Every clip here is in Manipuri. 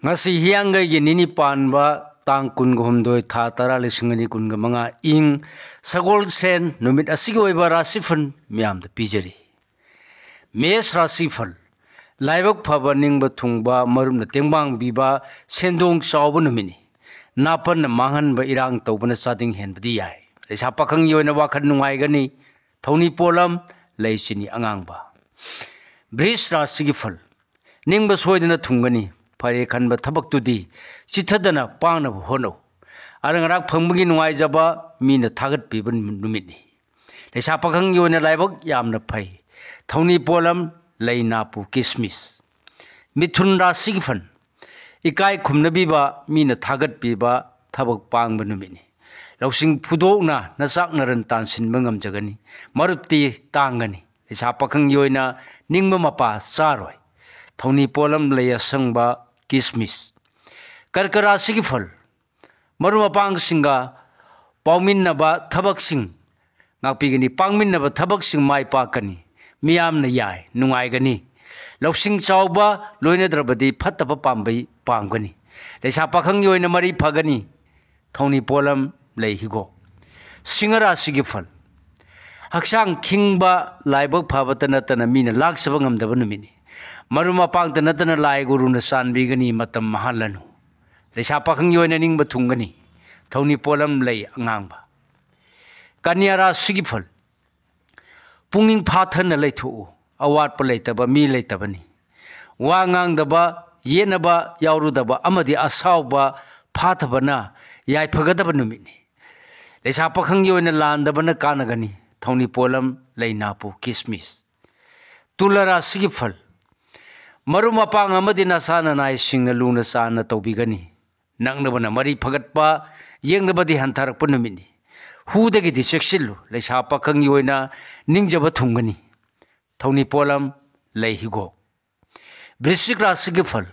ngasi hiyangai gi nini panba tang kun gomdoi tha tara lisingani kun ga manga ing sagol sen numit asigi oiba rasifan miyam da pijari mes rasifal laibak phaba ningba thungba marum na tengbang biba sendong chawba numini napan na mangan ba irang tawbana sading hen badi yai leisa pakhang yoina wakhan nungai gani thoni polam leisini angang ba bris rasigi fal ningba soidana thungani fare khanba thabak tudi chithadana pangna hono arang rak phangbugi nungai jaba mina thagat piban numini leisa pakhang yoina laibak yamna phai thoni polam leina pu kismis mithun rasigi fan ikai khumna biba mina thagat piba thabak pangba numini lausing phudokna nasak naran tansin bangam jagani maruti tangani leisa pakhang yoina ningba mapa charoi thoni polam leya sangba kismis karkara sigi fal maru mapang singa pauminnaba thabak sing ngakpigani pangminnaba thabak sing mai pakani miyamna yai nungai gani lausing chawba loinadrabadi phattaba pambai pangani leisa pakhang yoina mari phagani thoni polam leihigo singara sigi fal haksang khingba laibak phabata natana mina laksaba ngamdaba numini maruma pangta natana lai guru na sanbigani matam mahalanu leisa pakhang yoina ningba thungani thoni polam lei angangba kanyara sigi fal pungning phathana leithu awat pa leitaba mi leitabani wa ngangdaba yenaba yaurudaba amadi asawba phathabana yai phagadaba numini leisa pakhang yoina landabana kanagani thoni polam leinapu kismis tulara sigi fal maru mapang amadi nasana nai singna luna sana tawbigani nangnabana mari phagatpa yengnabadi hantarakpa numini hudagi di seksillu leisa pakhang yoina ningjaba thungani thoni polam leihigo brisik rasigi fal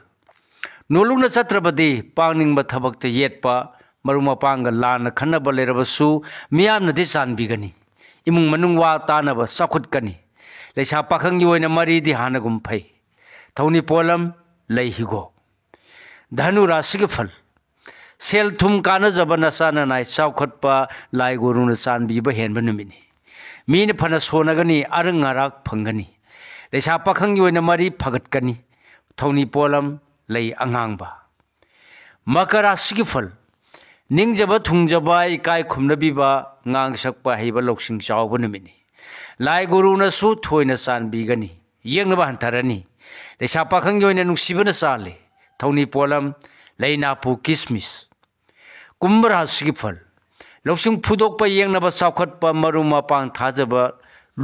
noluna chatrabadi pangningba thabakta yetpa maru mapanga lana khanaba lerabasu miyamna di chanbigani imung manung wa tanaba sakhutkani leisa pakhang yoina mari di hanagum phai thoni polam leihigo dhanu rasigi fal sel thum kana jabana sana nai saukhatpa lai guruna chanbiba henba numini mina phana sonagani arangarak phangani leisa pakhang yoina mari phagatkani thoni polam lei angangba makara sigi fal ningjaba thungjaba ikai khumnabiba ngang sakpa heiba loksing chawba numini lai guruna su thoina chanbigani yengnaba hantarani leisa pakhang yoina nungsibana chale thoni polam leina pu kismis kumbra sigi fal loksing phudokpa yengnaba saukhatpa maru mapang thajaba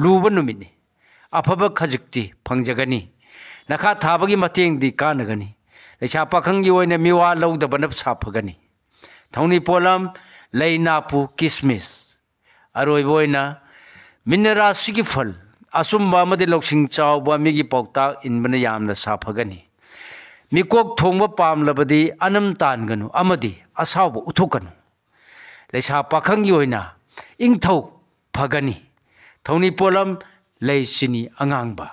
luba numini afaba khajikti phangjagani nakha thabagi matengdi kanagani leisa pakhang yoina miwa lawdabana saphagani thoni polam leina pu kismis aroi boina minara sigi fal asumba amadi loksing chawba migi paukta inbana yamna saphagani mikok thongba pamlabadi anam tanganu amadi asawba uthokanu leisa pakhang yoina ingthau phagani thoni polam leisini angangba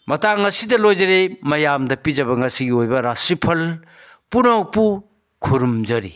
matang asida lojere mayamda pijaba ngasi oiba rasifal punopu khurumjari